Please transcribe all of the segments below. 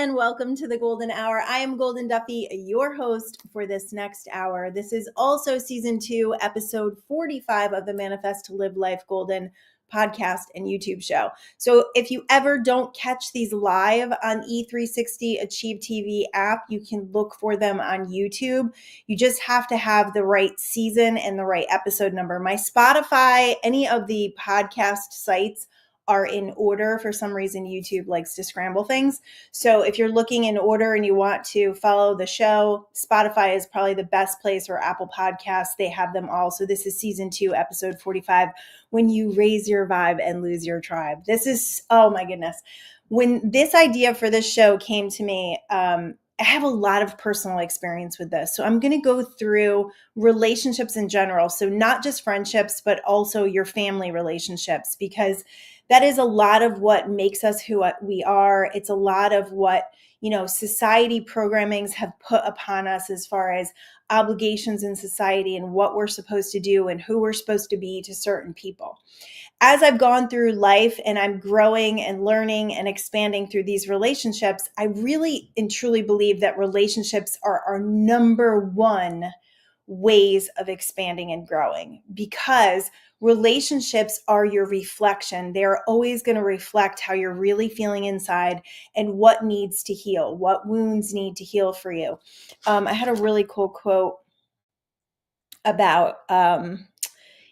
and welcome to the Golden Hour. I am Golden Duffy, your host for this next hour. This is also season 2, episode 45 of the Manifest to Live Life Golden podcast and YouTube show. So if you ever don't catch these live on E360 Achieve TV app, you can look for them on YouTube. You just have to have the right season and the right episode number. My Spotify, any of the podcast sites are in order. For some reason, YouTube likes to scramble things. So if you're looking in order and you want to follow the show, Spotify is probably the best place, or Apple Podcasts. They have them all. So this is season 2, episode 45, when you raise your vibe and lose your tribe. This is, oh my goodness. When this idea for this show came to me, I have a lot of personal experience with this. So I'm going to go through relationships in general. So not just friendships, but also your family relationships, because that is a lot of what makes us who we are. It's a lot of what, society programmings have put upon us as far as obligations in society and what we're supposed to do and who we're supposed to be to certain people. As I've gone through life and I'm growing and learning and expanding through these relationships, I really and truly believe that relationships are our number one ways of expanding and growing, because relationships are your reflection. They're always going to reflect how you're really feeling inside and what needs to heal, what wounds need to heal for you. I had a really cool quote about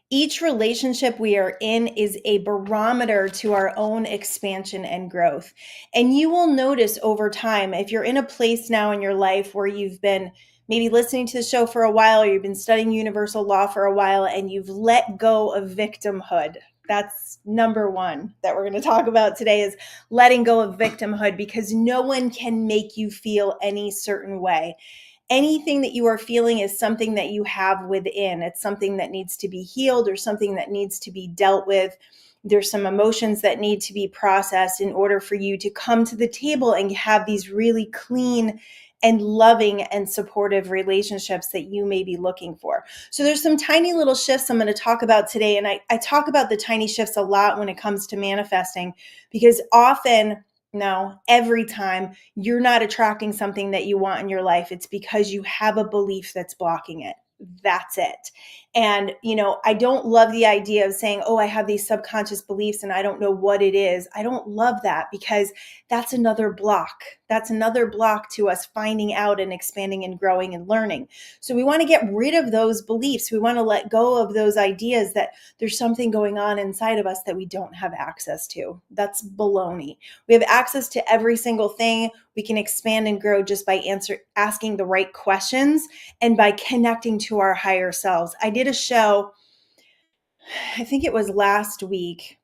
each relationship we are in is a barometer to our own expansion and growth. And you will notice over time, if you're in a place now in your life where you've been maybe listening to the show for a while, or you've been studying universal law for a while, and you've let go of victimhood. That's number one that we're going to talk about today, is letting go of victimhood, because no one can make you feel any certain way. Anything that you are feeling is something that you have within. It's something that needs to be healed or something that needs to be dealt with. There's some emotions that need to be processed in order for you to come to the table and have these really clean and loving and supportive relationships that you may be looking for. So there's some tiny little shifts I'm going to talk about today. And I talk about the tiny shifts a lot when it comes to manifesting, because often, no, every time you're not attracting something that you want in your life, it's because you have a belief that's blocking it. That's it. And, I don't love the idea of saying, oh, I have these subconscious beliefs and I don't know what it is. I don't love that, because that's another block. That's another block to us finding out and expanding and growing and learning. So we want to get rid of those beliefs. We want to let go of those ideas that there's something going on inside of us that we don't have access to. That's baloney. We have access to every single thing. We can expand and grow just by asking the right questions and by connecting to our higher selves. I did a show, I think it was last week,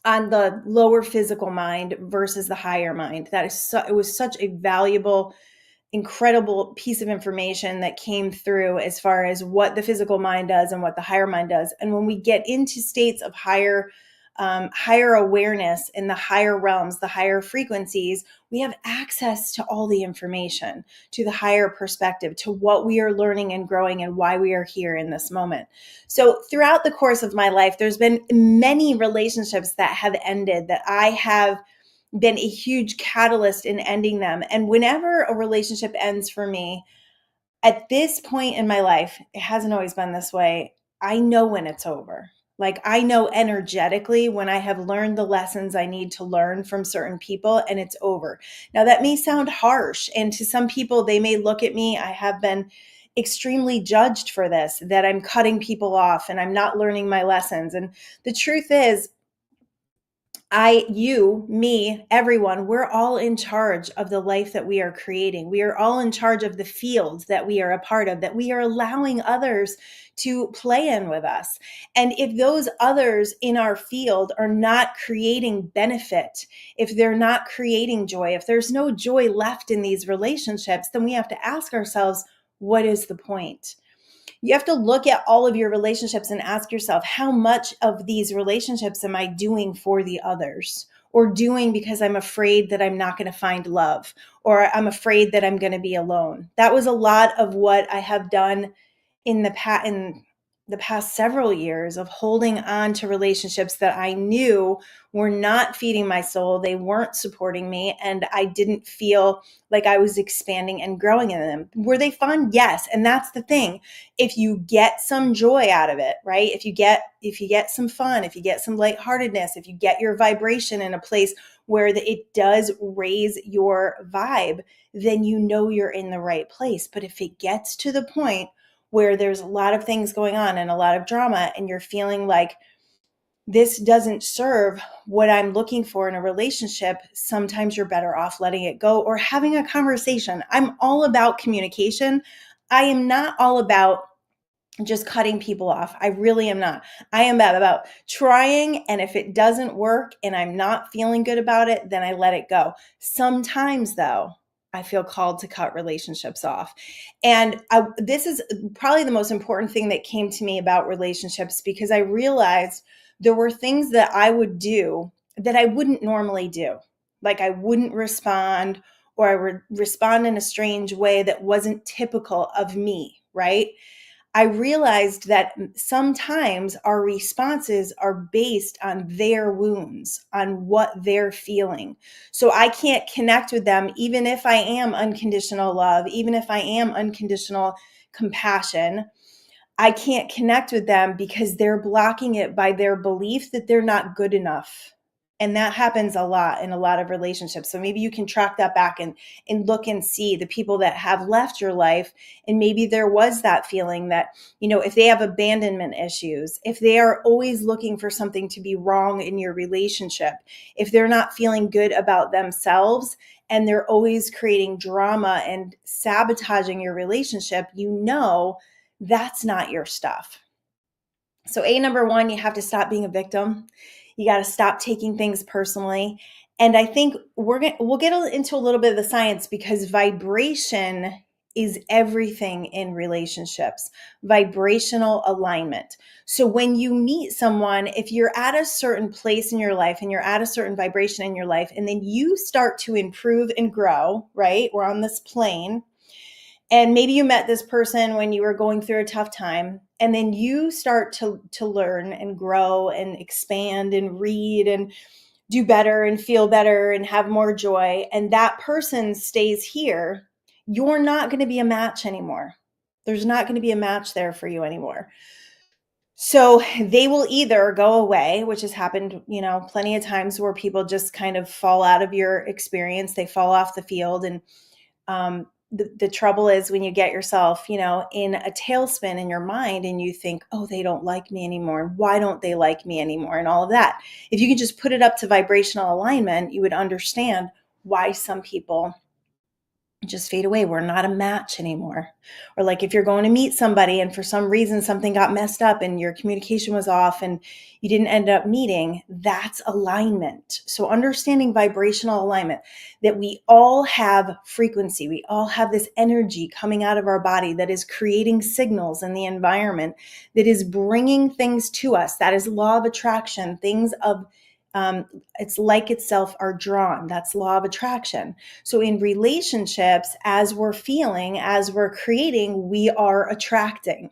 on the lower physical mind versus the higher mind. It was such a valuable, incredible piece of information that came through as far as what the physical mind does and what the higher mind does. And when we get into states of higher awareness in the higher realms, the higher frequencies, we have access to all the information, to the higher perspective, to what we are learning and growing and why we are here in this moment. So throughout the course of my life, there's been many relationships that have ended that I have been a huge catalyst in ending them. And whenever a relationship ends for me, at this point in my life, it hasn't always been this way, I know when it's over. Like, I know energetically when I have learned the lessons I need to learn from certain people and it's over. Now, that may sound harsh, and to some people, they may look at me. I have been extremely judged for this, that I'm cutting people off and I'm not learning my lessons. And the truth is, you, me, everyone, we're all in charge of the life that we are creating. We are all in charge of the field that we are a part of, that we are allowing others to play in with us. And if those others in our field are not creating benefit, if they're not creating joy, if there's no joy left in these relationships, then we have to ask ourselves, what is the point? You have to look at all of your relationships and ask yourself, how much of these relationships am I doing for the others, or doing because I'm afraid that I'm not going to find love, or I'm afraid that I'm going to be alone? That was a lot of what I have done in the past, the past several years of holding on to relationships that I knew were not feeding my soul. They weren't supporting me, and I didn't feel like I was expanding and growing in them. Were they fun? Yes. And that's the thing. If you get some joy out of it, right? If you get some fun, if you get some lightheartedness, if you get your vibration in a place where it does raise your vibe, then you know you're in the right place. But if it gets to the point where there's a lot of things going on and a lot of drama, and you're feeling like this doesn't serve what I'm looking for in a relationship, sometimes you're better off letting it go or having a conversation. I'm all about communication. I am not all about just cutting people off. I really am not. I am about trying, and if it doesn't work and I'm not feeling good about it, then I let it go. Sometimes though, I feel called to cut relationships off. And this is probably the most important thing that came to me about relationships, because I realized there were things that I would do that I wouldn't normally do. Like I wouldn't respond, or I would respond in a strange way that wasn't typical of me, right? I realized that sometimes our responses are based on their wounds, on what they're feeling. So I can't connect with them, even if I am unconditional love, even if I am unconditional compassion. I can't connect with them because they're blocking it by their belief that they're not good enough. And that happens a lot in a lot of relationships. So maybe you can track that back and look and see the people that have left your life. And maybe there was that feeling that, if they have abandonment issues, if they are always looking for something to be wrong in your relationship, if they're not feeling good about themselves and they're always creating drama and sabotaging your relationship, that's not your stuff. So number one, you have to stop being a victim. You got to stop taking things personally. And I think we'll get into a little bit of the science, because vibration is everything in relationships. Vibrational alignment. So when you meet someone, if you're at a certain place in your life and you're at a certain vibration in your life, and then you start to improve and grow, right? We're on this plane. And maybe you met this person when you were going through a tough time, and then you start to learn and grow and expand and read and do better and feel better and have more joy, and that person stays here. You're not going to be a match anymore. There's not going to be a match there for you anymore. So they will either go away, which has happened, plenty of times, where people just kind of fall out of your experience. They fall off the field. And the trouble is when you get yourself, in a tailspin in your mind, and you think, oh, they don't like me anymore. Why don't they like me anymore? And all of that. If you could just put it up to vibrational alignment, you would understand why some people just fade away. We're not a match anymore. Or like if you're going to meet somebody and for some reason something got messed up and your communication was off and you didn't end up meeting, that's alignment. So understanding vibrational alignment, that we all have frequency, we all have this energy coming out of our body that is creating signals in the environment, that is bringing things to us. That is law of attraction. Things of it's like itself are drawn. That's law of attraction. So in relationships, as we're feeling, as we're creating, we are attracting,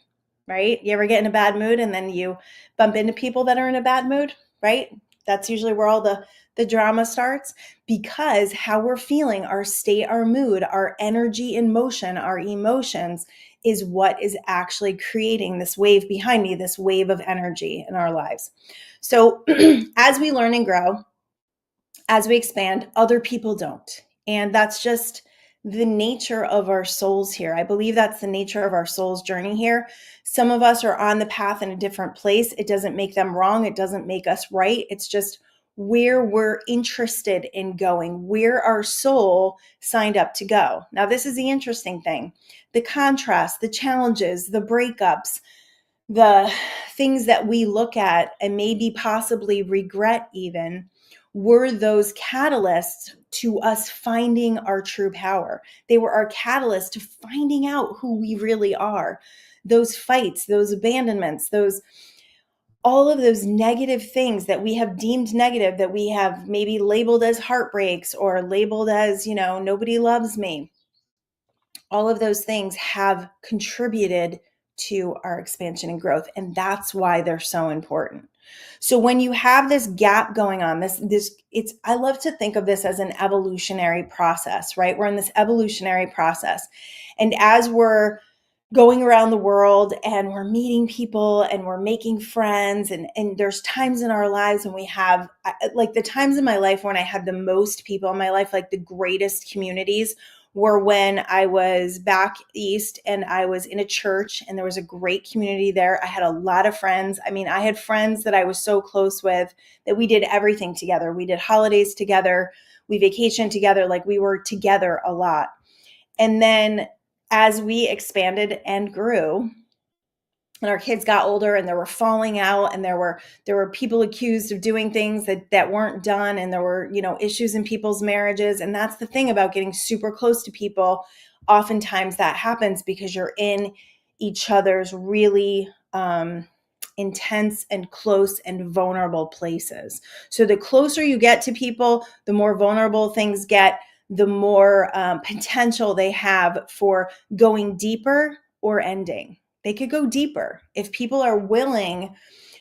right? You ever get in a bad mood and then you bump into people that are in a bad mood, right? That's usually where all the drama starts, because how we're feeling, our state, our mood, our energy in motion, our emotions is what is actually creating this wave behind me, this wave of energy in our lives. So as we learn and grow, as we expand, other people don't. And that's just the nature of our souls here. I believe that's the nature of our soul's journey here. Some of us are on the path in a different place. It doesn't make them wrong. It doesn't make us right. It's just where we're interested in going, where our soul signed up to go. Now, this is the interesting thing. The contrast, the challenges, the breakups, the things that we look at and maybe possibly regret even, were those catalysts to us finding our true power. They were our catalyst to finding out who we really are. Those fights, those abandonments, all of those negative things that we have deemed negative, that we have maybe labeled as heartbreaks or labeled as, nobody loves me. All of those things have contributed to our expansion and growth. And that's why they're so important. So when you have this gap going on, I love to think of this as an evolutionary process, right? We're in this evolutionary process. And as we're going around the world and we're meeting people and we're making friends, and there's times in our lives when we have, like the times in my life when I had the most people in my life, like the greatest communities, were when I was back east and I was in a church and there was a great community there. I had a lot of friends. I mean, I had friends that I was so close with that we did everything together. We did holidays together. We vacationed together. Like we were together a lot. And then as we expanded and grew, and our kids got older and there were falling out and there were people accused of doing things that weren't done, and there were, issues in people's marriages. And that's the thing about getting super close to people. Oftentimes that happens because you're in each other's really intense and close and vulnerable places. So the closer you get to people, the more vulnerable things get, the more potential they have for going deeper or ending. They could go deeper. If people are willing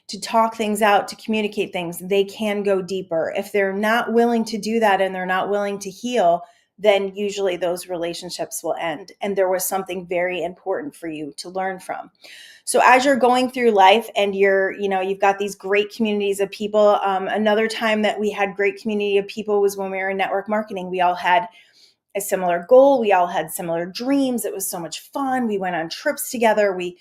to talk things out, to communicate things, they can go deeper. If they're not willing to do that and they're not willing to heal, then usually those relationships will end. And there was something very important for you to learn from. So as you're going through life and you've got these great communities of people. Another time that we had great community of people was when we were in network marketing. We all had a similar goal. We all had similar dreams. It was so much fun. We went on trips together. We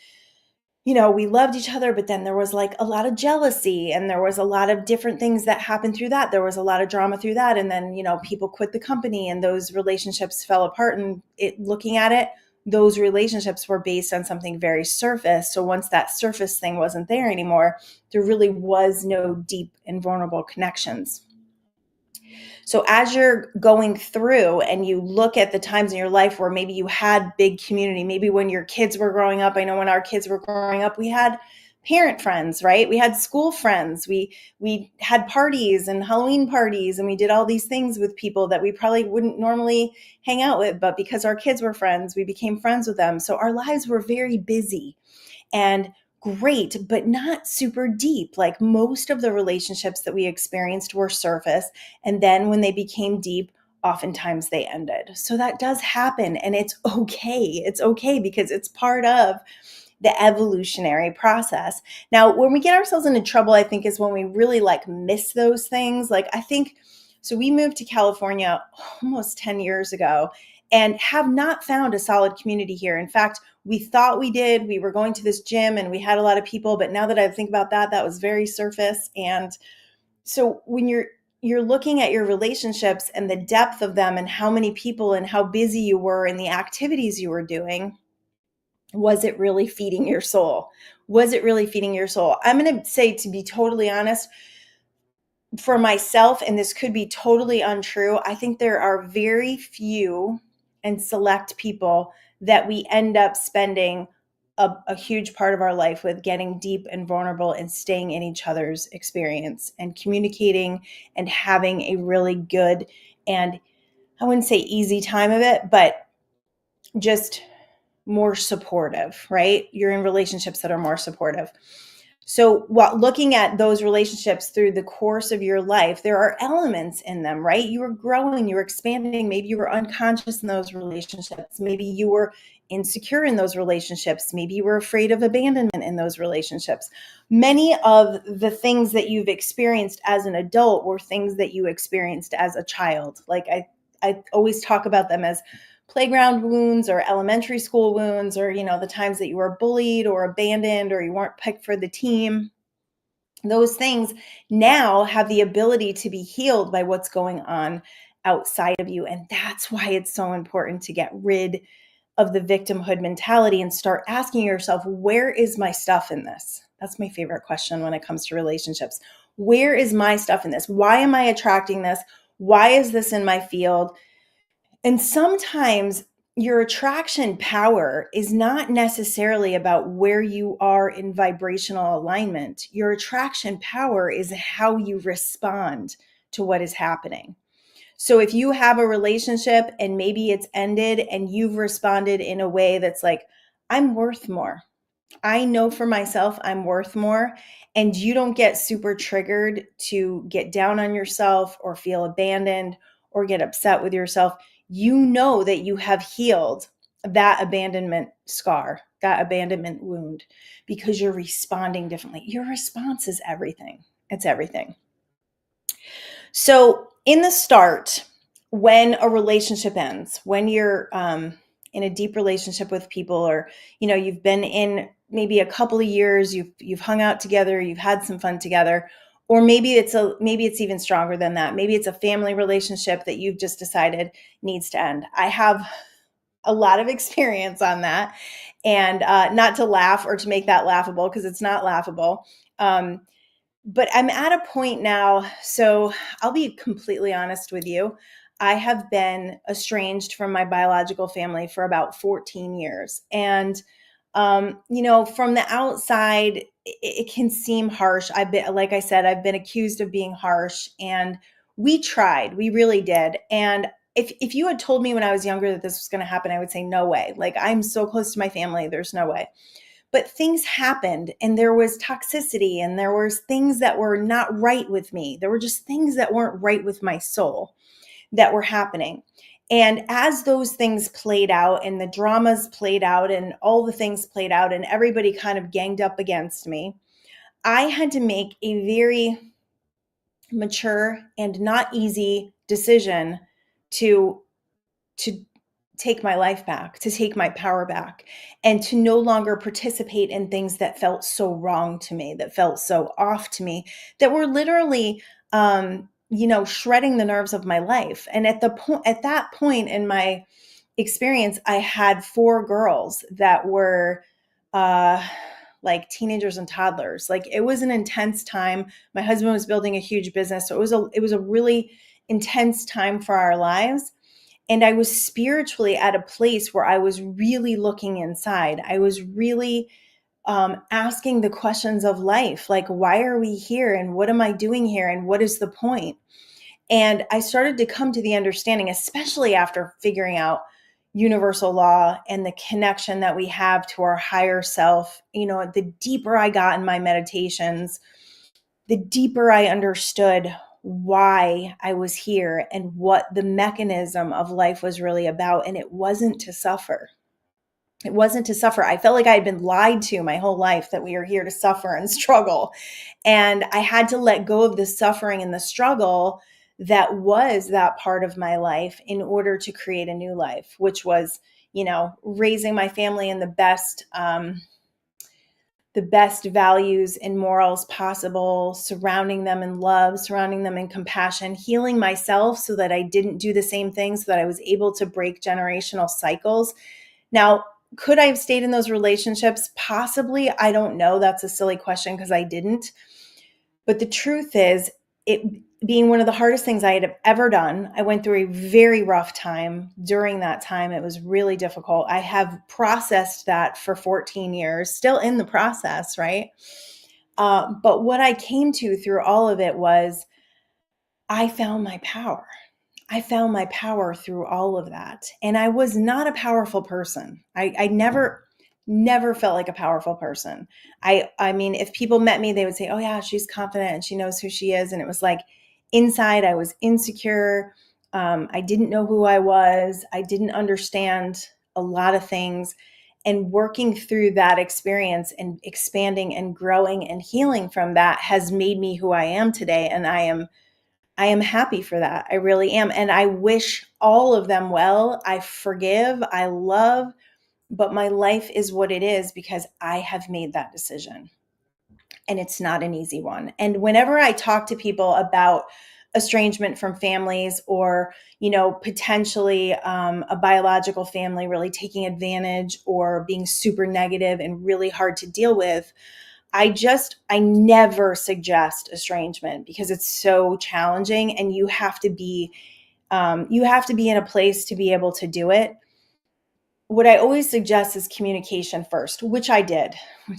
loved each other, but then there was like a lot of jealousy and there was a lot of different things that happened through that. There was a lot of drama through that. And then, people quit the company and those relationships fell apart. And looking at it, those relationships were based on something very surface. So once that surface thing wasn't there anymore, there really was no deep and vulnerable connections. So as you're going through and you look at the times in your life where maybe you had big community, maybe when your kids were growing up, I know when our kids were growing up, we had parent friends, right? We had school friends. We had parties and Halloween parties, and we did all these things with people that we probably wouldn't normally hang out with, but because our kids were friends, we became friends with them. So our lives were very busy and great, but not super deep. Like most of the relationships that we experienced were surface. And then when they became deep, oftentimes they ended. So that does happen, and it's okay. It's okay because it's part of the evolutionary process. Now, when we get ourselves into trouble, I think is when we really miss those things. So we moved to California almost 10 years ago and have not found a solid community here. In fact, we thought we did. We were going to this gym and we had a lot of people, but now that I think about that, that was very surface. And so when you're looking at your relationships and the depth of them and how many people and how busy you were and the activities you were doing, was it really feeding your soul? Was it really feeding your soul? I'm going to say, to be totally honest, for myself, and this could be totally untrue, I think there are very few and select people that we end up spending a huge part of our life with, getting deep and vulnerable and staying in each other's experience and communicating and having a really good, and I wouldn't say easy time of it, but just more supportive, right? You're in relationships that are more supportive. So while looking at those relationships through the course of your life, there are elements in them, right? You were growing, you were expanding. Maybe you were unconscious in those relationships. Maybe you were insecure in those relationships. Maybe you were afraid of abandonment in those relationships. Many of the things that you've experienced as an adult were things that you experienced as a child. Like I always talk about them as playground wounds or elementary school wounds, or, the times that you were bullied or abandoned or you weren't picked for the team. Those things now have the ability to be healed by what's going on outside of you. And that's why it's so important to get rid of the victimhood mentality and start asking yourself, where is my stuff in this? That's my favorite question when it comes to relationships. Where is my stuff in this? Why am I attracting this? Why is this in my field? And sometimes your attraction power is not necessarily about where you are in vibrational alignment. Your attraction power is how you respond to what is happening. So if you have a relationship and maybe it's ended and you've responded in a way that's like, I'm worth more. I know for myself, I'm worth more. And you don't get super triggered to get down on yourself or feel abandoned or get upset with yourself. You know that you have healed that abandonment scar, that abandonment wound, because you're responding differently. Your response is everything. It's everything. So, in the start, when a relationship ends, when you're in a deep relationship with people, or you've been in maybe a couple of years, you've hung out together, you've had some fun together, or maybe it's even stronger than that. Maybe it's a family relationship that you've just decided needs to end. I have a lot of experience on that, and not to laugh or to make that laughable, because it's not laughable. But I'm at a point now, so I'll be completely honest with you. I have been estranged from my biological family for about 14 years. And, from the outside, it can seem harsh. Like I said, I've been accused of being harsh, and we tried, we really did. And if you had told me when I was younger that this was going to happen, I would say, no way. Like, I'm so close to my family, there's no way. But things happened, and there was toxicity, and there was things that were not right with me. There were just things that weren't right with my soul that were happening. And as those things played out, and the dramas played out, and all the things played out, and everybody kind of ganged up against me, I had to make a very mature and not easy decision to take my life back, to take my power back, and to no longer participate in things that felt so wrong to me, that felt so off to me, that were literally, shredding the nerves of my life. And at that point in my experience, I had 4 girls that were, like teenagers and toddlers. Like, it was an intense time. My husband was building a huge business, so it was a really intense time for our lives. And I was spiritually at a place where I was really looking inside. I was really asking the questions of life, like, why are we here? And what am I doing here? And what is the point? And I started to come to the understanding, especially after figuring out universal law and the connection that we have to our higher self. The deeper I got in my meditations, the deeper I understood why I was here and what the mechanism of life was really about. And it wasn't to suffer. It wasn't to suffer. I felt like I had been lied to my whole life, that we are here to suffer and struggle. And I had to let go of the suffering and the struggle that was that part of my life in order to create a new life, which was, raising my family in the best values and morals possible, surrounding them in love, surrounding them in compassion, healing myself so that I didn't do the same thing, so that I was able to break generational cycles. Now, could I have stayed in those relationships? Possibly. I don't know. That's a silly question, because I didn't. But the truth is, it being one of the hardest things I had ever done, I went through a very rough time during that time. It was really difficult. I have processed that for 14 years, still in the process, right? But what I came to through all of it was, I found my power. I found my power through all of that. And I was not a powerful person. I never felt like a powerful person. I mean, if people met me, they would say, oh yeah, she's confident and she knows who she is. And it was like, inside I was insecure. I didn't know who I was. I didn't understand a lot of things. And working through that experience and expanding and growing and healing from that has made me who I am today. And I am happy for that. I really am. And I wish all of them well. I forgive, I love, but my life is what it is because I have made that decision. And it's not an easy one. And whenever I talk to people about estrangement from families, or, potentially a biological family really taking advantage or being super negative and really hard to deal with, I never suggest estrangement, because it's so challenging, and you have to be in a place to be able to do it. What I always suggest is communication first, which I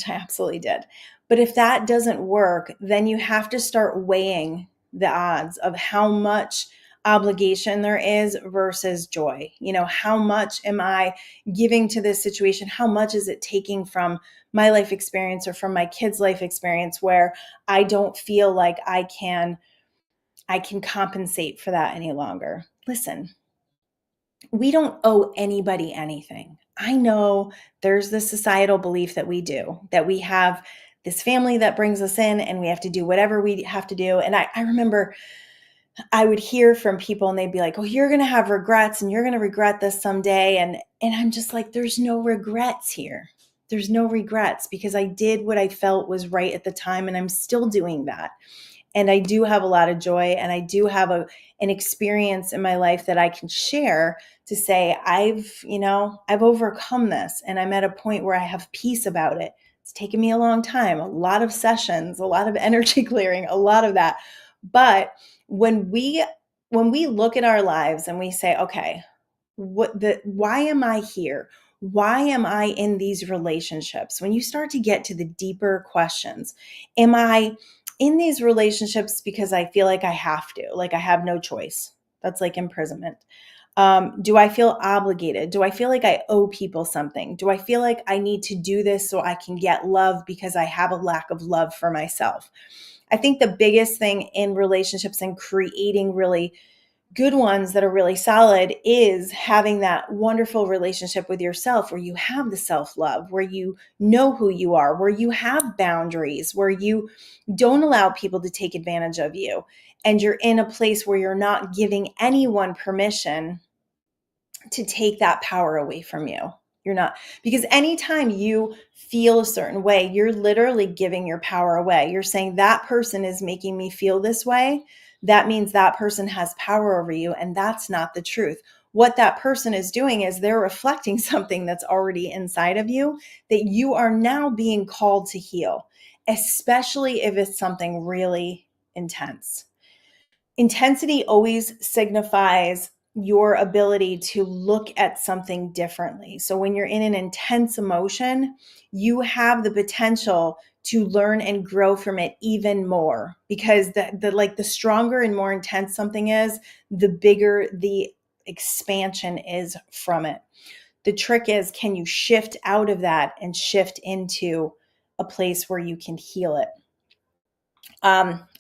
absolutely did. But if that doesn't work, then you have to start weighing the odds of how much obligation there is versus joy. How much am I giving to this situation? How much is it taking from my life experience or from my kids' life experience where I don't feel like I can compensate for that any longer? Listen, we don't owe anybody anything. I know there's this societal belief that we do, that we have this family that brings us in and we have to do whatever we have to do. And I remember I would hear from people and they'd be like, oh, you're going to have regrets and you're going to regret this someday. And I'm just like, there's no regrets here. There's no regrets because I did what I felt was right at the time and I'm still doing that. And I do have a lot of joy and I do have an experience in my life that I can share to say, I've overcome this and I'm at a point where I have peace about it. It's taken me a long time, a lot of sessions, a lot of energy clearing, a lot of that. But when we look at our lives and we say, okay, why am I here? Why am I in these relationships? When you start to get to the deeper questions, am I in these relationships because I feel like I have to, like I have no choice? That's like imprisonment. Do I feel obligated? Do I feel like I owe people something? Do I feel like I need to do this so I can get love because I have a lack of love for myself? I think the biggest thing in relationships and creating really good ones that are really solid is having that wonderful relationship with yourself where you have the self-love, where you know who you are, where you have boundaries, where you don't allow people to take advantage of you. And you're in a place where you're not giving anyone permission to take that power away from you. You're not, because anytime you feel a certain way, you're literally giving your power away. You're saying that person is making me feel this way. That means that person has power over you. And that's not the truth. What that person is doing is they're reflecting something that's already inside of you that you are now being called to heal, especially if it's something really intense. Intensity always signifies your ability to look at something differently. So when you're in an intense emotion, you have the potential to learn and grow from it even more because the stronger and more intense something is, the bigger the expansion is from it. The trick is, can you shift out of that and shift into a place where you can heal it?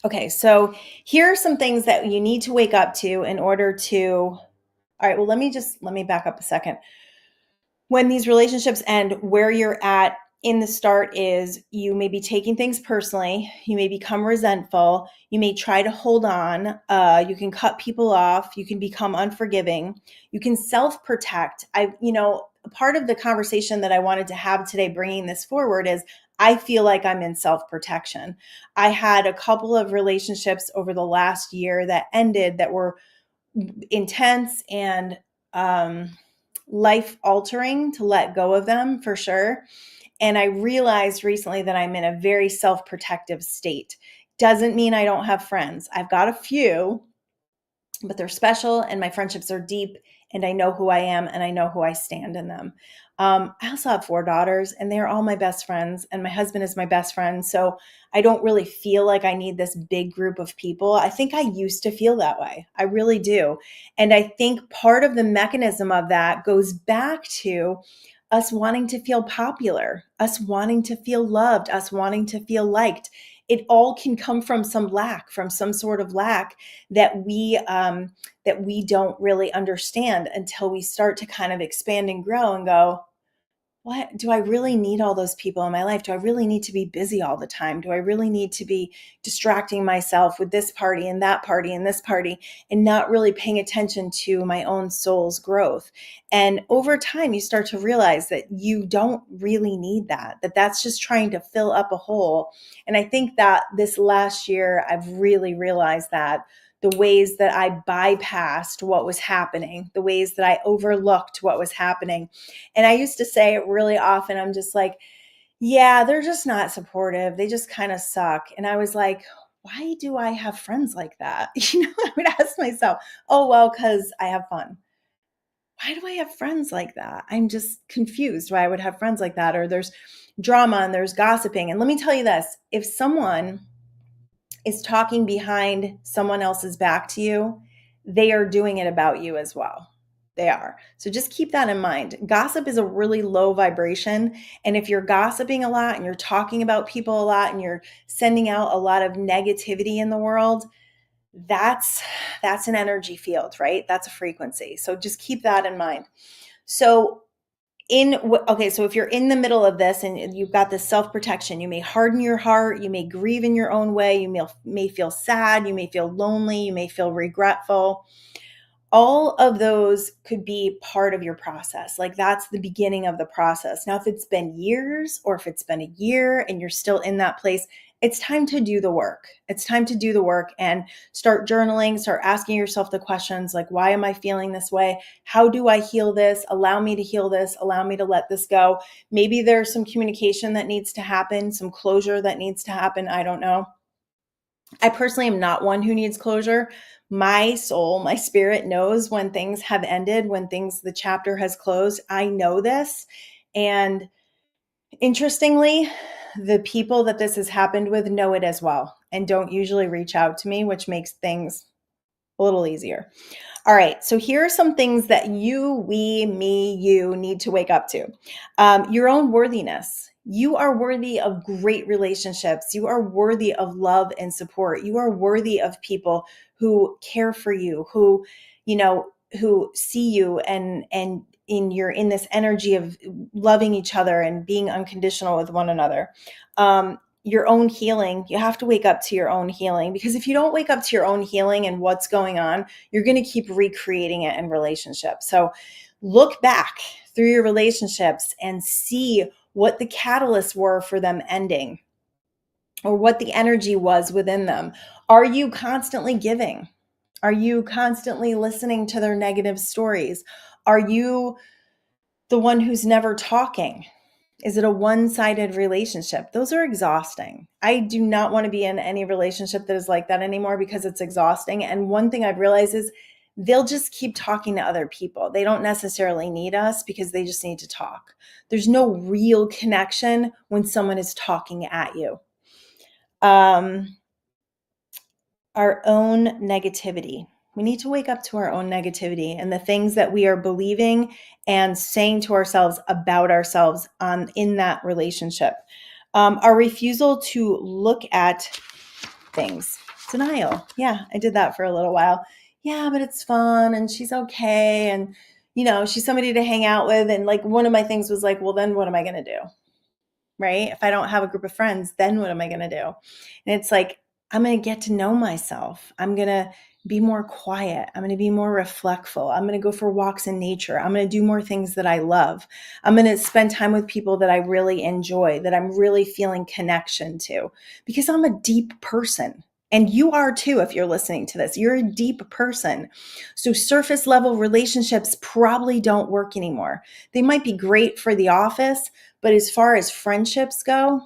Okay, so here are some things that you need to wake up to in order to, all right, well, let me back up a second. When these relationships end, where you're at in the start is you may be taking things personally. You may become resentful. You may try to hold on. You can cut people off. You can become unforgiving. You can self-protect. A part of the conversation that I wanted to have today, bringing this forward, is I feel like I'm in self-protection. I had a couple of relationships over the last year that ended that were intense and life altering to let go of them for sure. And I realized recently that I'm in a very self-protective state. Doesn't mean I don't have friends. I've got a few, but they're special and my friendships are deep and I know who I am and I know who I stand in them. I also have 4 daughters and they're all my best friends and my husband is my best friend. So I don't really feel like I need this big group of people. I think I used to feel that way. I really do. And I think part of the mechanism of that goes back to us wanting to feel popular, us wanting to feel loved, us wanting to feel liked. It all can come from some sort of lack that we don't really understand until we start to kind of expand and grow and go, what do I really need all those people in my life? Do I really need to be busy all the time? Do I really need to be distracting myself with this party and that party and this party and not really paying attention to my own soul's growth? And over time, you start to realize that you don't really need that that's just trying to fill up a hole. And I think that this last year, I've really realized that the ways that I bypassed what was happening, the ways that I overlooked what was happening. And I used to say it really often. I'm just like, yeah, they're just not supportive. They just kind of suck. And I was like, why do I have friends like that? I would ask myself, oh, well, because I have fun. Why do I have friends like that? I'm just confused why I would have friends like that. Or there's drama and there's gossiping. And let me tell you this, if someone is talking behind someone else's back to you, they are doing it about you as well. They are. So just keep that in mind. Gossip is a really low vibration. And if you're gossiping a lot and you're talking about people a lot and you're sending out a lot of negativity in the world, that's an energy field, right? That's a frequency. So just keep that in mind. So so if you're in the middle of this and you've got this self-protection, you may harden your heart, you may grieve in your own way, you may feel sad, you may feel lonely, you may feel regretful. All of those could be part of your process. Like that's the beginning of the process. Now, if it's been years or if it's been a year and you're still in that place, it's time to do the work. It's time to do the work and start journaling, start asking yourself the questions like, why am I feeling this way? How do I heal this? Allow me to heal this. Allow me to let this go. Maybe there's some communication that needs to happen, some closure that needs to happen. I don't know. I personally am not one who needs closure. My soul, my spirit knows when things have ended, when the chapter has closed. I know this. And interestingly, the people that this has happened with know it as well and don't usually reach out to me, which makes things a little easier. All right, so here are some things that you need to wake up to. Your own worthiness. You are worthy of great relationships. You are worthy of love and support. You are worthy of people who care for you, who see you and you're in this energy of loving each other and being unconditional with one another. Your own healing. You have to wake up to your own healing, because if you don't wake up to your own healing and what's going on, you're going to keep recreating it in relationships. So look back through your relationships and see what the catalysts were for them ending or what the energy was within them. Are you constantly giving? Are you constantly listening to their negative stories? Are you the one who's never talking? Is it a one-sided relationship? Those are exhausting. I do not want to be in any relationship that is like that anymore because it's exhausting. And one thing I've realized is they'll just keep talking to other people. They don't necessarily need us because they just need to talk. There's no real connection when someone is talking at you. Our own negativity. We need to wake up to our own negativity and the things that we are believing and saying to ourselves about ourselves in that relationship. Our refusal to look at things. Denial. Yeah, I did that for a little while. Yeah, but it's fun and she's okay. And, she's somebody to hang out with. And like one of my things was like, well, then what am I going to do? Right? If I don't have a group of friends, then what am I going to do? And it's like, I'm going to get to know myself. I'm going to be more quiet. I'm going to be more reflectful. I'm going to go for walks in nature. I'm going to do more things that I love. I'm going to spend time with people that I really enjoy, that I'm really feeling connection to, because I'm a deep person. And you are too, if you're listening to this. You're a deep person. So surface level relationships probably don't work anymore. They might be great for the office, but as far as friendships go,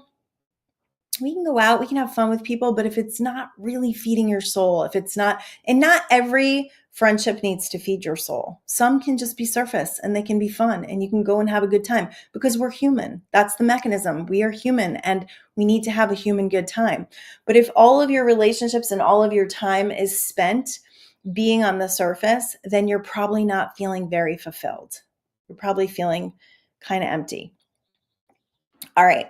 we can go out, we can have fun with people, but if it's not really feeding your soul, and not every friendship needs to feed your soul. Some can just be surface and they can be fun and you can go and have a good time because we're human. That's the mechanism. We are human and we need to have a human good time. But if all of your relationships and all of your time is spent being on the surface, then you're probably not feeling very fulfilled. You're probably feeling kind of empty. All right.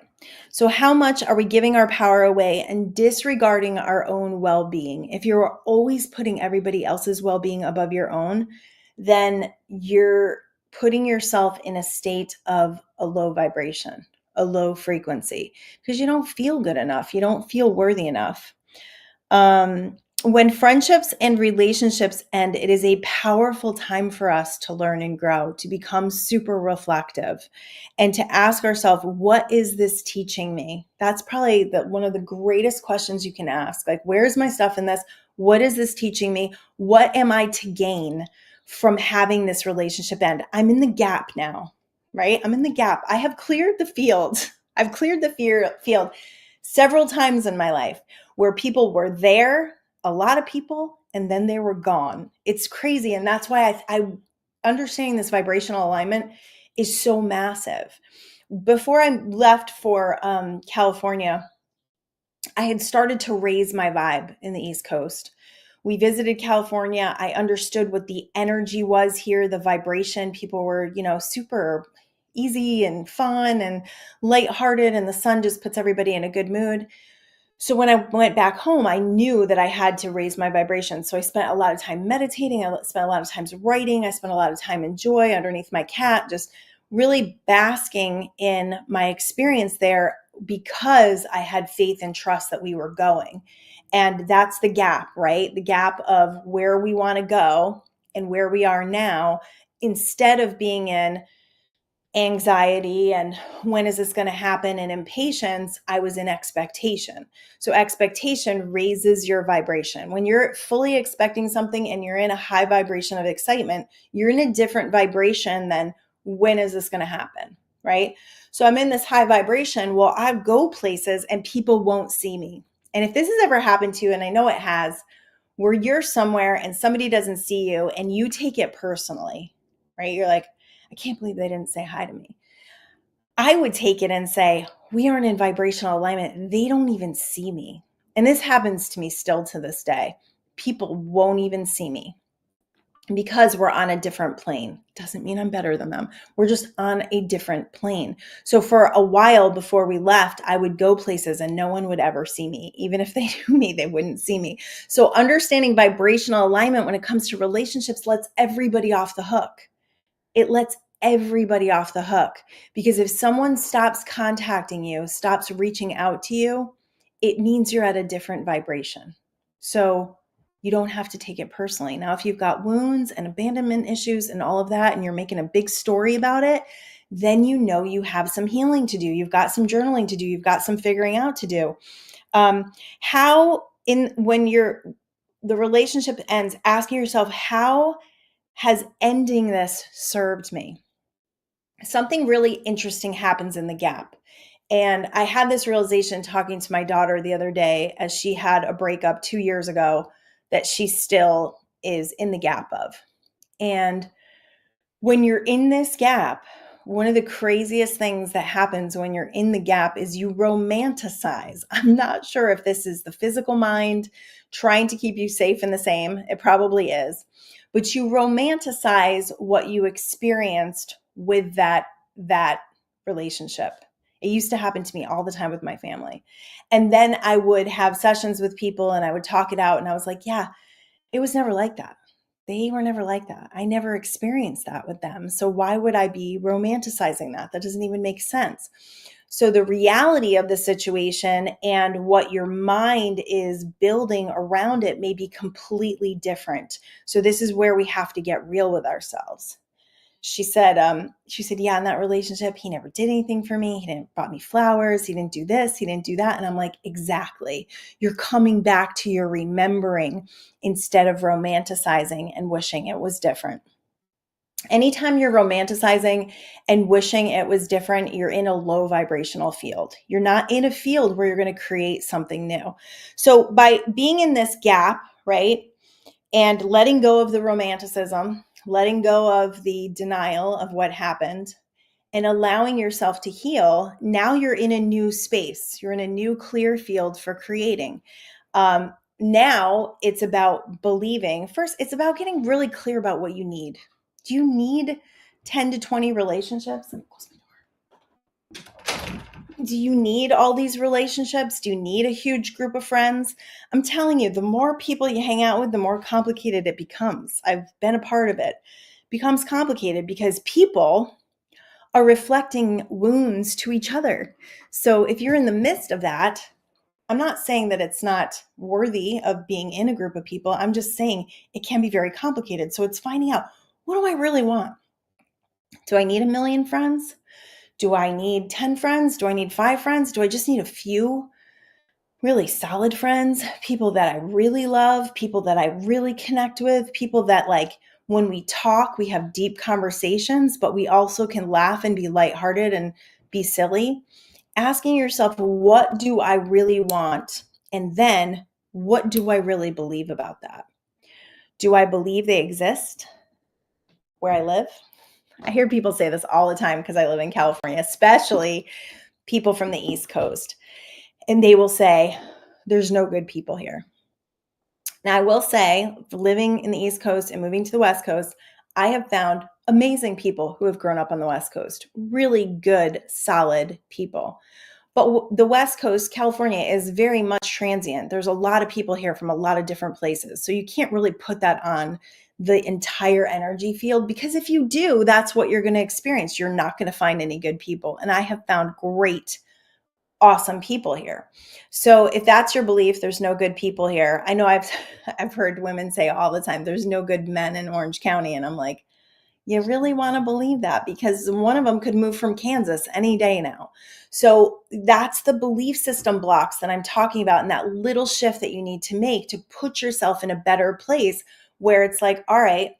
So how much are we giving our power away and disregarding our own well-being? If you're always putting everybody else's well-being above your own, then you're putting yourself in a state of a low vibration, a low frequency, because you don't feel good enough. You don't feel worthy enough. When friendships and relationships end, it is a powerful time for us to learn and grow, to become super reflective, and to ask ourselves, what is this teaching me? That's probably one of the greatest questions you can ask. Like, where's my stuff in this? What is this teaching me? What am I to gain from having this relationship end? I'm in the gap now, right? I'm in the gap. I have cleared the field. I've cleared the field several times in my life where people were there, a lot of people, and then they were gone. It's crazy. And that's why I understanding this vibrational alignment is so massive. Before I left for California, I had started to raise my vibe in the East Coast, We visited California. I understood what the energy was here, the vibration. People were, super easy and fun and lighthearted, and the sun just puts everybody in a good mood. So when I went back home, I knew that I had to raise my vibration. So I spent a lot of time meditating. I spent a lot of time writing. I spent a lot of time in joy underneath my cat, just really basking in my experience there because I had faith and trust that we were going. And that's the gap, right? The gap of where we want to go and where we are now, instead of being in anxiety and when is this going to happen and impatience, I was in expectation. So expectation raises your vibration. When you're fully expecting something and you're in a high vibration of excitement, you're in a different vibration than when is this going to happen, right? So I'm in this high vibration. Well, I go places and people won't see me. And if this has ever happened to you, and I know it has, where you're somewhere and somebody doesn't see you and you take it personally, right? You're like, I can't believe they didn't say hi to me. I would take it and say, we aren't in vibrational alignment. They don't even see me. And this happens to me still to this day. People won't even see me because we're on a different plane. Doesn't mean I'm better than them. We're just on a different plane. So for a while before we left, I would go places and no one would ever see me. Even if they knew me, they wouldn't see me. So understanding vibrational alignment when it comes to relationships lets everybody off the hook. It lets everybody off the hook, because if someone stops contacting you, stops reaching out to you, it means you're at a different vibration. So you don't have to take it personally. Now, if you've got wounds and abandonment issues and all of that, and you're making a big story about it, then you know you have some healing to do. You've got some journaling to do. You've got some figuring out to do. When the relationship ends, asking yourself, how has ending this served me? Something really interesting happens in the gap. And I had this realization talking to my daughter the other day, as she had a breakup 2 years ago that she still is in the gap of. And when you're in this gap, one of the craziest things that happens when you're in the gap is you romanticize. I'm not sure if this is the physical mind trying to keep you safe and the same. It probably is. But you romanticize what you experienced with that relationship. It used to happen to me all the time with my family. And then I would have sessions with people and I would talk it out. And I was like, yeah, it was never like that. They were never like that. I never experienced that with them. So why would I be romanticizing that? That doesn't even make sense. So the reality of the situation and what your mind is building around it may be completely different. So this is where we have to get real with ourselves. She said, yeah, in that relationship, he never did anything for me. He didn't bought me flowers. He didn't do this. He didn't do that. And I'm like, exactly. You're coming back to your remembering instead of romanticizing and wishing it was different. Anytime you're romanticizing and wishing it was different, you're in a low vibrational field. You're not in a field where you're going to create something new. So by being in this gap, right, and letting go of the romanticism, letting go of the denial of what happened, and allowing yourself to heal, now you're in a new space. You're in a new clear field for creating. Now it's about believing. First, it's about getting really clear about what you need. Do you need 10 to 20 relationships? Do you need all these relationships? Do you need a huge group of friends? I'm telling you, the more people you hang out with, the more complicated it becomes. I've been a part of it. It becomes complicated because people are reflecting wounds to each other. So if you're in the midst of that, I'm not saying that it's not worthy of being in a group of people. I'm just saying it can be very complicated. So it's finding out, what do I really want? Do I need 1 million friends? Do I need 10 friends? Do I need 5 friends? Do I just need a few really solid friends? People that I really love, people that I really connect with, people that, like, when we talk, we have deep conversations, but we also can laugh and be lighthearted and be silly. Asking yourself, what do I really want? And then what do I really believe about that? Do I believe they exist where I live? I hear people say this all the time because I live in California, especially people from the East Coast. And they will say, there's no good people here. Now, I will say, living in the East Coast and moving to the West Coast, I have found amazing people who have grown up on the West Coast, really good, solid people. But the West Coast, California, is very much transient. There's a lot of people here from a lot of different places. So you can't really put that on the entire energy field, because if you do, that's what you're going to experience. You're not going to find any good people. And I have found great, awesome people here. So if that's your belief, there's no good people here. I know I've heard women say all the time, there's no good men in Orange County. And I'm like, you really want to believe that? Because one of them could move from Kansas any day now. So that's the belief system blocks that I'm talking about, and that little shift that you need to make to put yourself in a better place where it's like, all right,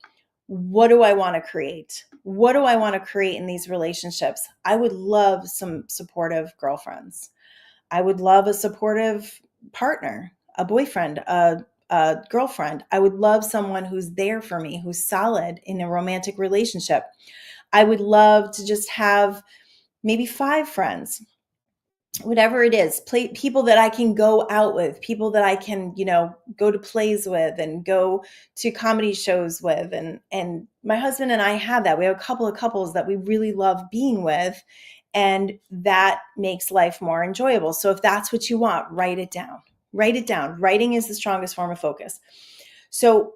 what do I want to create? What do I want to create in these relationships? I would love some supportive girlfriends. I would love a supportive partner, a boyfriend, a girlfriend. I would love someone who's there for me, who's solid in a romantic relationship. I would love to just have maybe 5 friends, whatever it is, people that I can go out with, people that I can, go to plays with and go to comedy shows with. And my husband and I have that. We have a couple of couples that we really love being with, and that makes life more enjoyable. So if that's what you want, write it down. Write it down. Writing is the strongest form of focus. So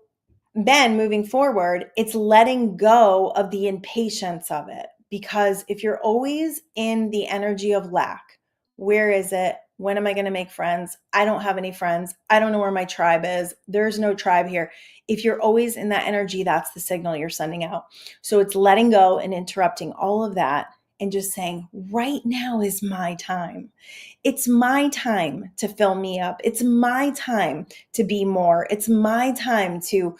then moving forward, it's letting go of the impatience of it. Because if you're always in the energy of lack, where is it? When am I going to make friends? I don't have any friends. I don't know where my tribe is. There's no tribe here. If you're always in that energy, that's the signal you're sending out. So it's letting go and interrupting all of that and just saying, right now is my time. It's my time to fill me up. It's my time to be more. It's my time to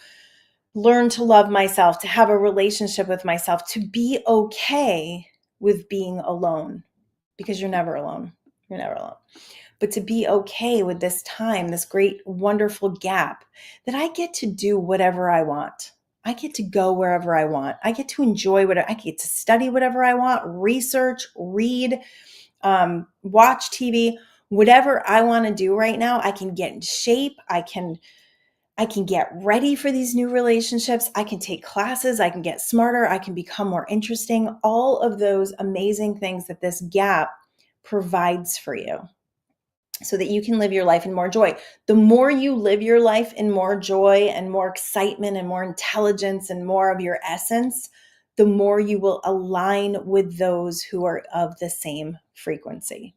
learn to love myself, to have a relationship with myself, to be okay with being alone, because you're never alone. You're never alone. But to be okay with this time, this great, wonderful gap, that I get to do whatever I want. I get to go wherever I want. I get to enjoy whatever, I get to study whatever I want, research, read, watch TV, whatever I want to do right now. I can get in shape. I can get ready for these new relationships. I can take classes. I can get smarter. I can become more interesting. All of those amazing things that this gap provides for you, so that you can live your life in more joy. The more you live your life in more joy and more excitement and more intelligence and more of your essence, the more you will align with those who are of the same frequency.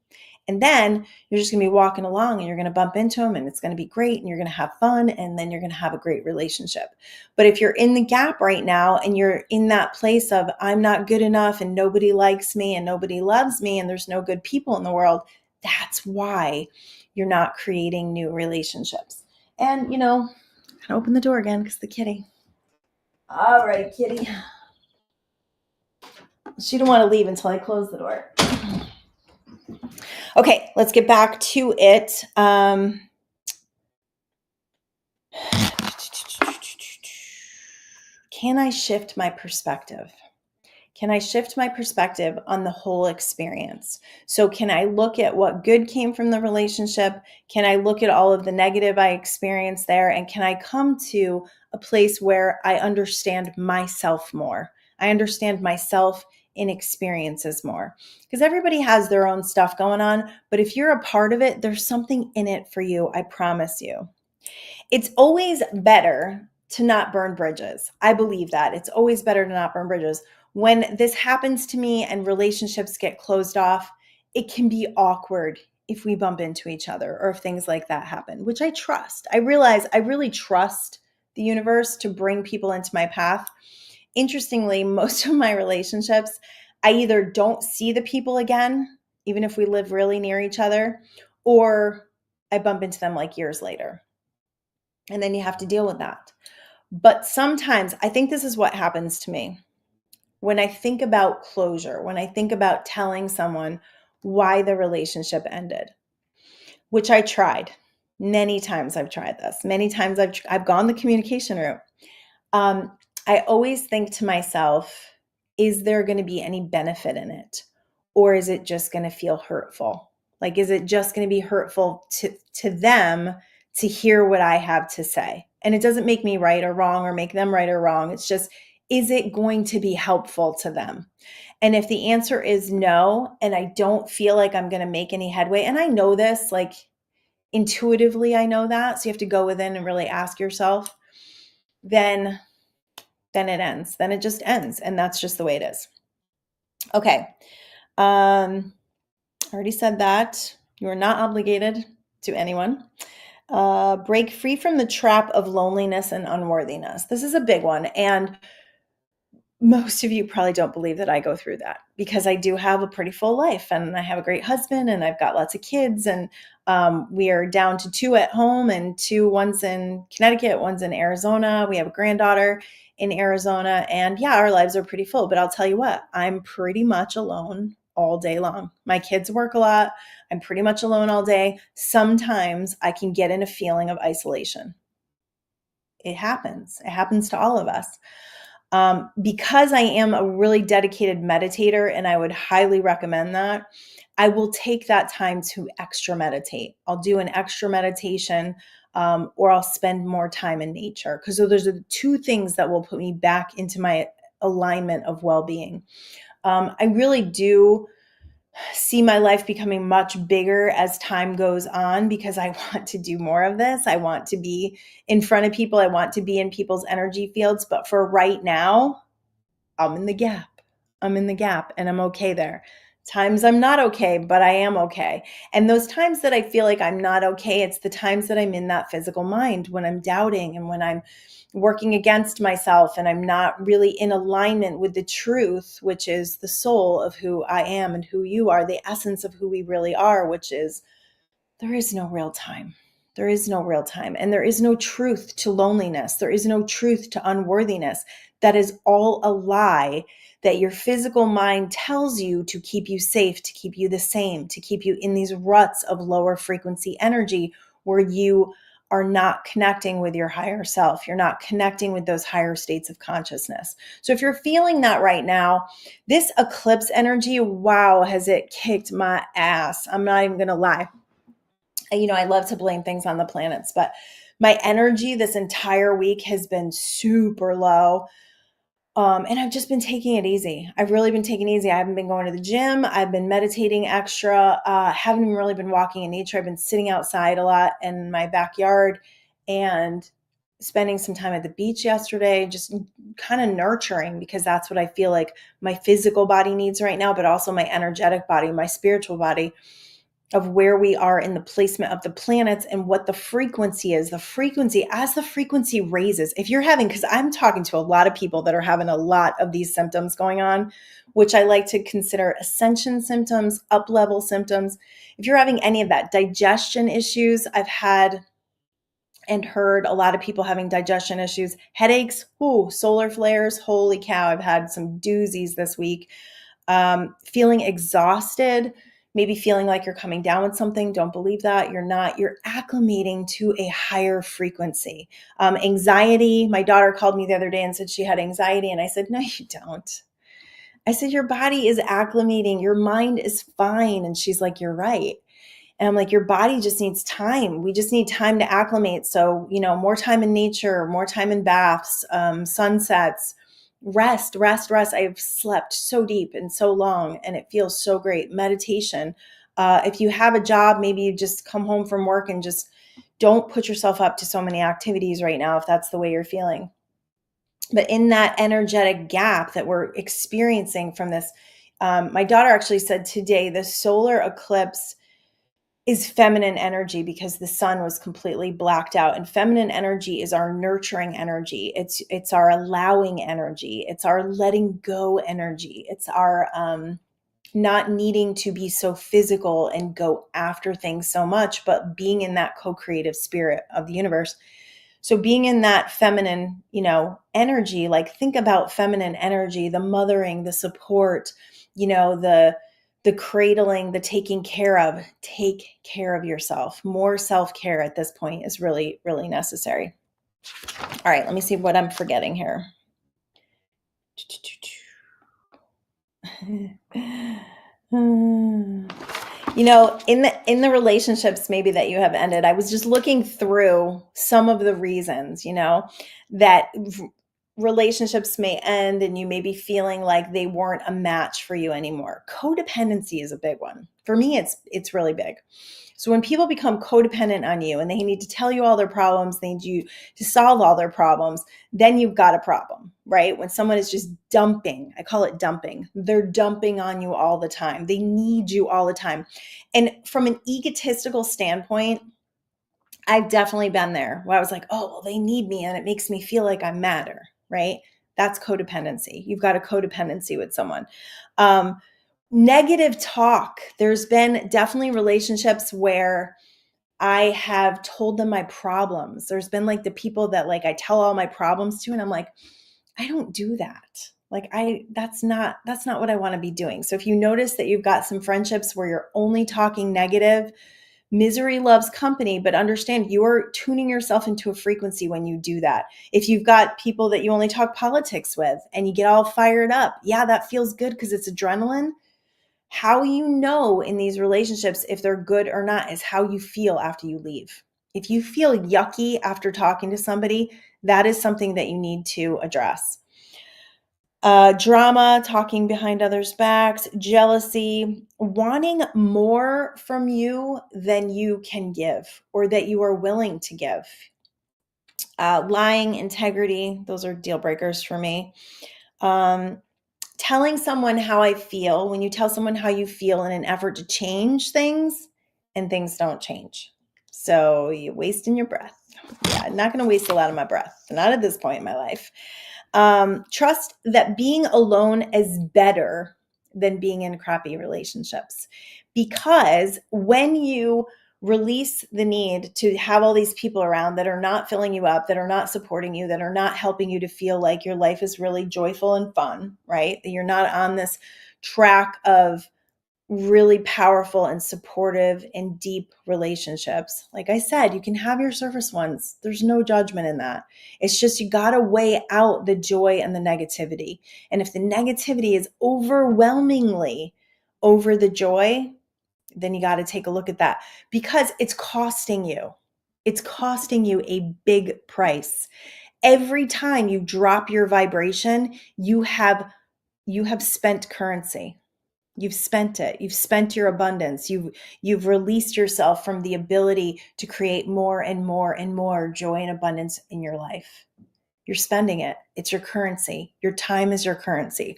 And then you're just going to be walking along and you're going to bump into them and it's going to be great and you're going to have fun and then you're going to have a great relationship. But if you're in the gap right now and you're in that place of I'm not good enough and nobody likes me and nobody loves me and there's no good people in the world, that's why you're not creating new relationships. And, I'm going to open the door again because the kitty. All right, kitty. She didn't want to leave until I close the door. Okay, let's get back to it. Can I shift my perspective? Can I shift my perspective on the whole experience? So can I look at what good came from the relationship? Can I look at all of the negative I experienced there? And can I come to a place where I understand myself more? I understand myself in experiences more, because everybody has their own stuff going on. But if you're a part of it, there's something in it for you. I promise you. It's always better to not burn bridges. I believe that. It's always better to not burn bridges. When this happens to me and relationships get closed off, it can be awkward if we bump into each other or if things like that happen, which I trust. I realize I really trust the universe to bring people into my path. Interestingly, most of my relationships, I either don't see the people again, even if we live really near each other, or I bump into them like years later. And then you have to deal with that. But sometimes I think this is what happens to me. When I think about closure, when I think about telling someone why the relationship ended, which I tried. Many times I've tried this. Many times I've gone the communication route. I always think to myself, is there going to be any benefit in it? Or is it just going to feel hurtful? Like, is it just going to be hurtful to them to hear what I have to say. And it doesn't make me right or wrong or make them right or wrong. It's just, is it going to be helpful to them? And if the answer is no, and I don't feel like I'm going to make any headway, and I know this, like intuitively, I know that. So you have to go within and really ask yourself, then it ends. Then it just ends. And that's just the way it is. Okay. I already said that. You are not obligated to anyone. Break free from the trap of loneliness and unworthiness. This is a big one. And most of you probably don't believe that I go through that, because I do have a pretty full life, and I have a great husband, and I've got lots of kids, and we are down to 2 at home, and one's in Connecticut, one's in Arizona. We have a granddaughter in Arizona, and yeah, our lives are pretty full. But I'll tell you what, I'm pretty much alone all day long. My kids work a lot. I'm pretty much alone all day. Sometimes I can get in a feeling of isolation. It happens. It happens to all of us. Because I am a really dedicated meditator, and I would highly recommend that, I will take that time to extra meditate. I'll do an extra meditation, or I'll spend more time in nature, because those are the two things that will put me back into my alignment of well-being. I really do see my life becoming much bigger as time goes on, because I want to do more of this. I want to be in front of people. I want to be in people's energy fields. But for right now, I'm in the gap. I'm in the gap, and I'm okay there. Times I'm not okay, but I am okay. And those times that I feel like I'm not okay, it's the times that I'm in that physical mind, when I'm doubting and when I'm working against myself and I'm not really in alignment with the truth, which is the soul of who I am and who you are, the essence of who we really are, which is there is no real time. There is no real time. And there is no truth to loneliness. There is no truth to unworthiness. That is all a lie that your physical mind tells you to keep you safe, to keep you the same, to keep you in these ruts of lower frequency energy where you are not connecting with your higher self. You're not connecting with those higher states of consciousness. So if you're feeling that right now, this eclipse energy, wow, has it kicked my ass. I'm not even going to lie. I love to blame things on the planets, but my energy this entire week has been super low. And I've just been taking it easy. I've really been taking it easy. I haven't been going to the gym. I've been meditating extra. Haven't even really been walking in nature. I've been sitting outside a lot in my backyard and spending some time at the beach yesterday, just kind of nurturing, because that's what I feel like my physical body needs right now, but also my energetic body, my spiritual body, of where we are in the placement of the planets and what the frequency is. The frequency, as the frequency raises, if you're having, because I'm talking to a lot of people that are having a lot of these symptoms going on, which I like to consider ascension symptoms, up-level symptoms. If you're having any of that, digestion issues, I've had and heard a lot of people having digestion issues, headaches, solar flares, holy cow, I've had some doozies this week. Feeling exhausted, maybe feeling like you're coming down with something. Don't believe that. You're not. You're acclimating to a higher frequency. Anxiety. My daughter called me the other day and said she had anxiety. And I said, no, you don't. I said, your body is acclimating. Your mind is fine. And she's like, you're right. And I'm like, your body just needs time. We just need time to acclimate. So, more time in nature, more time in baths, sunsets, rest. I've slept so deep and so long, and it feels so great. Meditation. If you have a job, maybe you just come home from work and just don't put yourself up to so many activities right now, if that's the way you're feeling. But in that energetic gap that we're experiencing from this, my daughter actually said today, the solar eclipse is feminine energy, because the sun was completely blacked out, and feminine energy is our nurturing energy. It's our allowing energy. It's our letting go energy. It's our not needing to be so physical and go after things so much, but being in that co-creative spirit of the universe. So being in that feminine, energy, like think about feminine energy, the mothering, the support, the cradling, the taking care of. Take care of yourself. More self-care at this point is really, really necessary. All right, let me see what I'm forgetting here. In the relationships maybe that you have ended, I was just looking through some of the reasons, that relationships may end and you may be feeling like they weren't a match for you anymore. Codependency is a big one. For me, it's really big. So when people become codependent on you and they need to tell you all their problems, they need you to solve all their problems, then you've got a problem, right? When someone is just dumping, I call it dumping. They're dumping on you all the time. They need you all the time. And from an egotistical standpoint, I've definitely been there where I was like, oh, well, they need me and it makes me feel like I matter, right? That's codependency. You've got a codependency with someone. Negative talk. There's been definitely relationships where I have told them my problems. There's been like the people that like I tell all my problems to, and I'm like, I don't do that. Like that's not what I want to be doing. So if you notice that you've got some friendships where you're only talking negative, misery loves company, but understand you're tuning yourself into a frequency when you do that. If you've got people that you only talk politics with and you get all fired up, yeah, that feels good because it's adrenaline. How you know in these relationships if they're good or not is how you feel after you leave. If you feel yucky after talking to somebody, that is something that you need to address. Drama, talking behind others' backs, jealousy, wanting more from you than you can give or that you are willing to give. Lying, integrity, those are deal breakers for me. Telling someone how I feel, when you tell someone how you feel in an effort to change things and things don't change. So you're wasting your breath. Yeah, I'm not going to waste a lot of my breath, not at this point in my life. Trust that being alone is better than being in crappy relationships. Because when you release the need to have all these people around that are not filling you up, that are not supporting you, that are not helping you to feel like your life is really joyful and fun, right? That you're not on this track of really powerful and supportive and deep relationships. Like I said, you can have your surface ones. There's no judgment in that. It's just you got to weigh out the joy and the negativity. And if the negativity is overwhelmingly over the joy, then you got to take a look at that because it's costing you. It's costing you a big price. Every time you drop your vibration, you have spent currency. You've spent it. You've spent your abundance. You've released yourself from the ability to create more and more and more joy and abundance in your life. You're spending it. It's your currency. Your time is your currency.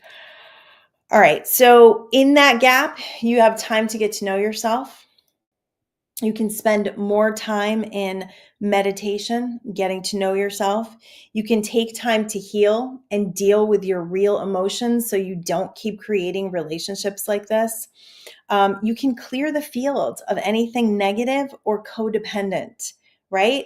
All right. So in that gap, you have time to get to know yourself. You can spend more time in meditation, getting to know yourself. You can take time to heal and deal with your real emotions so you don't keep creating relationships like this. You can clear the field of anything negative or codependent, right?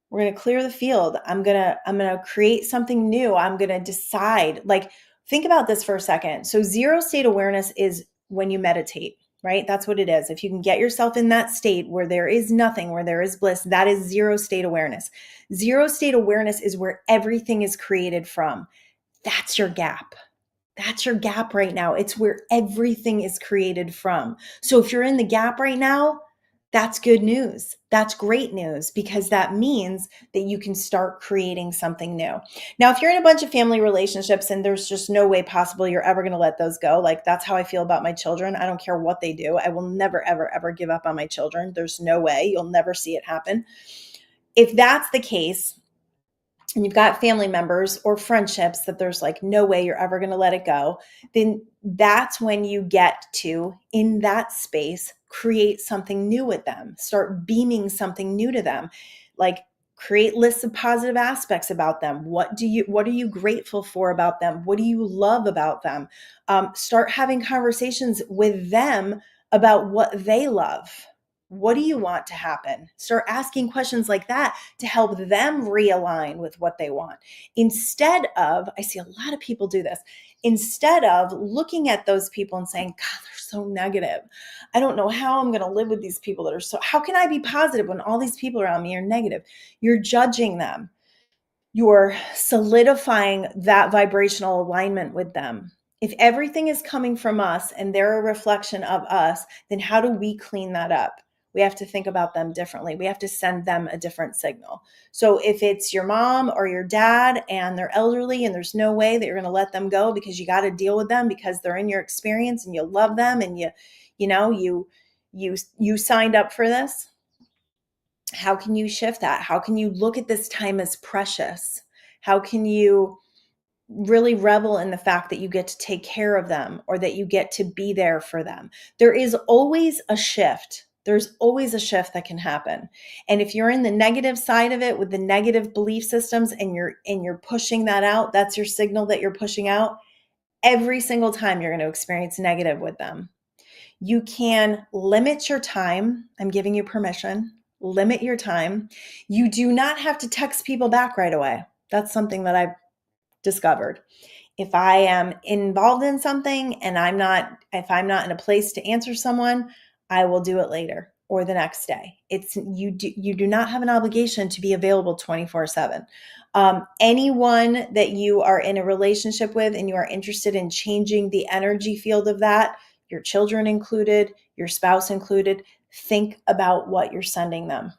We're going to clear the field. I'm going to create something new. I'm going to decide. Like, think about this for a second. So zero state awareness is when you meditate, right? That's what it is. If you can get yourself in that state where there is nothing, where there is bliss, that is zero state awareness. Zero state awareness is where everything is created from. That's your gap. That's your gap right now. It's where everything is created from. So if you're in the gap right now, that's good news. That's great news because that means that you can start creating something new. Now, if you're in a bunch of family relationships and there's just no way possible you're ever going to let those go, like that's how I feel about my children. I don't care what they do. I will never, ever, ever give up on my children. There's no way. You'll never see it happen. If that's the case, and you've got family members or friendships that there's like no way you're ever going to let it go, then that's when you get to, in that space, create something new with them. Start beaming something new to them. Like create lists of positive aspects about them. What are you grateful for about them? What do you love about them? Start having conversations with them about what they love. What do you want to happen? Start asking questions like that to help them realign with what they want. Instead of, I see a lot of people do this, instead of looking at those people and saying, God, they're so negative. I don't know how I'm going to live with these people that are so, how can I be positive when all these people around me are negative? You're judging them. You're solidifying that vibrational alignment with them. If everything is coming from us and they're a reflection of us, then how do we clean that up? We have to think about them differently. We have to send them a different signal. So if it's your mom or your dad and they're elderly and there's no way that you're going to let them go because you got to deal with them because they're in your experience and you love them and you signed up for this, how can you shift that? How can you look at this time as precious? How can you really revel in the fact that you get to take care of them or that you get to be there for them? There is always a shift. There's always a shift that can happen. And if you're in the negative side of it with the negative belief systems and you're pushing that out, that's your signal that you're pushing out. Every single time you're going to experience negative with them. You can limit your time. I'm giving you permission. Limit your time. You do not have to text people back right away. That's something that I've discovered. If I am involved in something and if I'm not in a place to answer someone, I will do it later or the next day. You do not have an obligation to be available 24/7. Anyone that you are in a relationship with and you are interested in changing the energy field of that, your children included, your spouse included, think about what you're sending them.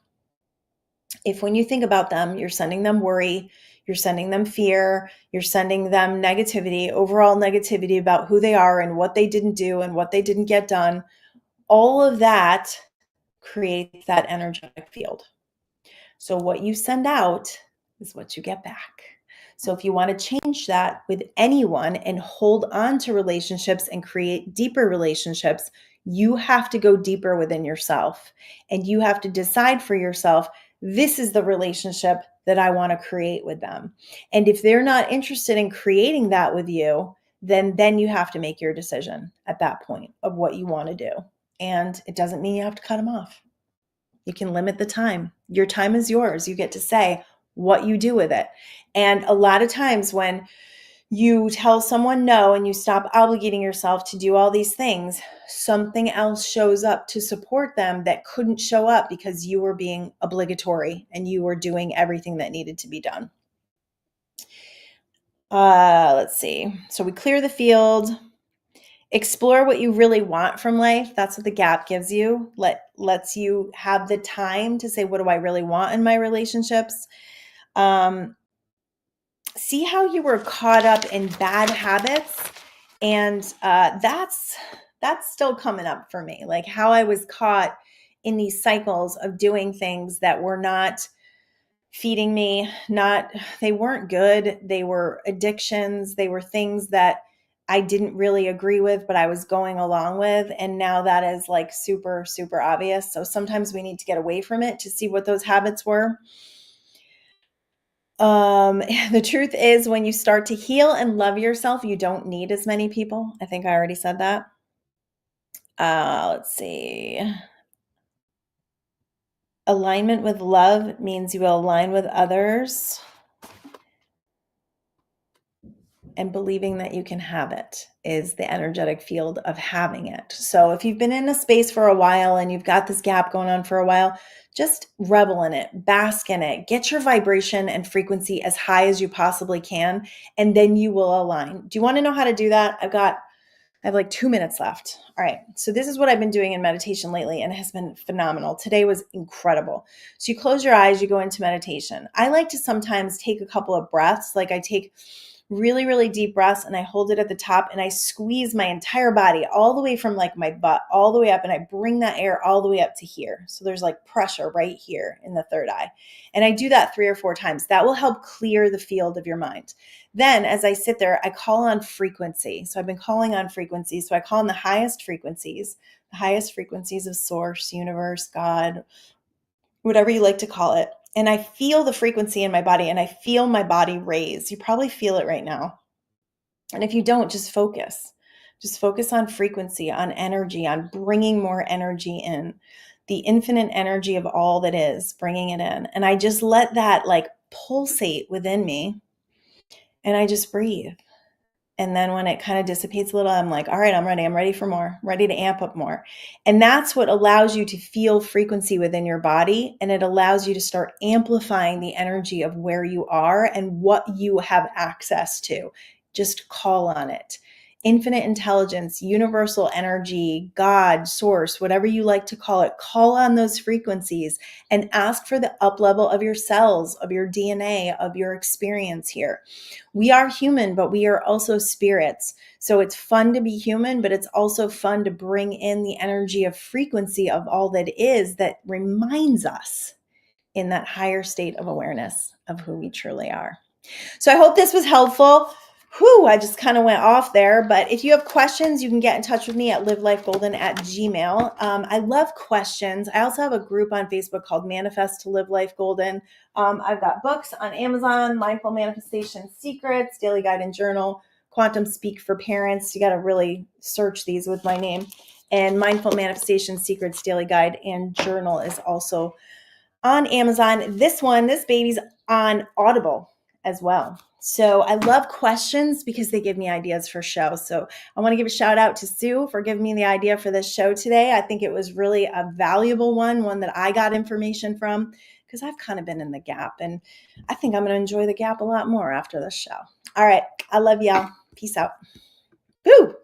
If when you think about them, you're sending them worry, you're sending them fear, you're sending them negativity, overall negativity about who they are and what they didn't do and what they didn't get done, all of that creates that energetic field. So what you send out is what you get back. So if you want to change that with anyone and hold on to relationships and create deeper relationships, you have to go deeper within yourself. And you have to decide for yourself, this is the relationship that I want to create with them. And if they're not interested in creating that with you, then you have to make your decision at that point of what you want to do. And it doesn't mean you have to cut them off. You can limit the time. Your time is yours. You get to say what you do with it. And a lot of times when you tell someone no and you stop obligating yourself to do all these things, something else shows up to support them that couldn't show up because you were being obligatory and you were doing everything that needed to be done. Let's see. So we clear the field. Explore what you really want from life. That's what the gap gives you. Lets you have the time to say, what do I really want in my relationships? See how you were caught up in bad habits. And that's still coming up for me. Like how I was caught in these cycles of doing things that were not feeding me, they weren't good. They were addictions. They were things that I didn't really agree with, but I was going along with. And now that is like super, super obvious. So sometimes we need to get away from it to see what those habits were. The truth is when you start to heal and love yourself, you don't need as many people. I think I already said that. Let's see. Alignment with love means you will align with others and believing that you can have it is the energetic field of having it. So if you've been in a space for a while and you've got this gap going on for a while, just revel in it, bask in it, get your vibration and frequency as high as you possibly can, and then you will align. Do you want to know how to do that? I have like 2 minutes left. All right. So this is what I've been doing in meditation lately, and it has been phenomenal. Today was incredible. So you close your eyes, you go into meditation. I like to sometimes take a couple of breaths. Like I take really, really deep breaths and I hold it at the top and I squeeze my entire body all the way from like my butt all the way up, and I bring that air all the way up to here. So there's like pressure right here in the third eye. And I do that 3 or 4 times. That will help clear the field of your mind. Then as I sit there, I call on frequency. So I've been calling on frequency. So I call on the highest frequencies of source, universe, God, whatever you like to call it. And I feel the frequency in my body and I feel my body raise. You probably feel it right now. And if you don't, just focus. Just focus on frequency, on energy, on bringing more energy in. The infinite energy of all that is, bringing it in. And I just let that like pulsate within me. And I just breathe. And then when it kind of dissipates a little, I'm like, all right, I'm ready. I'm ready for more, ready to amp up more. And that's what allows you to feel frequency within your body. And it allows you to start amplifying the energy of where you are and what you have access to. Just call on it. infinite intelligence, universal energy, God, source, whatever you like to call it, call on those frequencies and ask for the up level of your cells, of your DNA, of your experience here. We are human, but we are also spirits. So it's fun to be human, but it's also fun to bring in the energy of frequency of all that is, that reminds us in that higher state of awareness of who we truly are. So I hope this was helpful. I just kind of went off there. But if you have questions, you can get in touch with me at livelifegolden@gmail. I love questions. I also have a group on Facebook called Manifest to Live Life Golden. I've got books on Amazon, Mindful Manifestation Secrets, Daily Guide and Journal, Quantum Speak for Parents. You got to really search these with my name. And Mindful Manifestation Secrets, Daily Guide and Journal is also on Amazon. This baby's on Audible as well. So I love questions because they give me ideas for shows. So I want to give a shout out to Sue for giving me the idea for this show today. I think it was really a valuable one that I got information from, because I've kind of been in the gap, and I think I'm going to enjoy the gap a lot more after this show. All right. I love y'all. Peace out. Boo.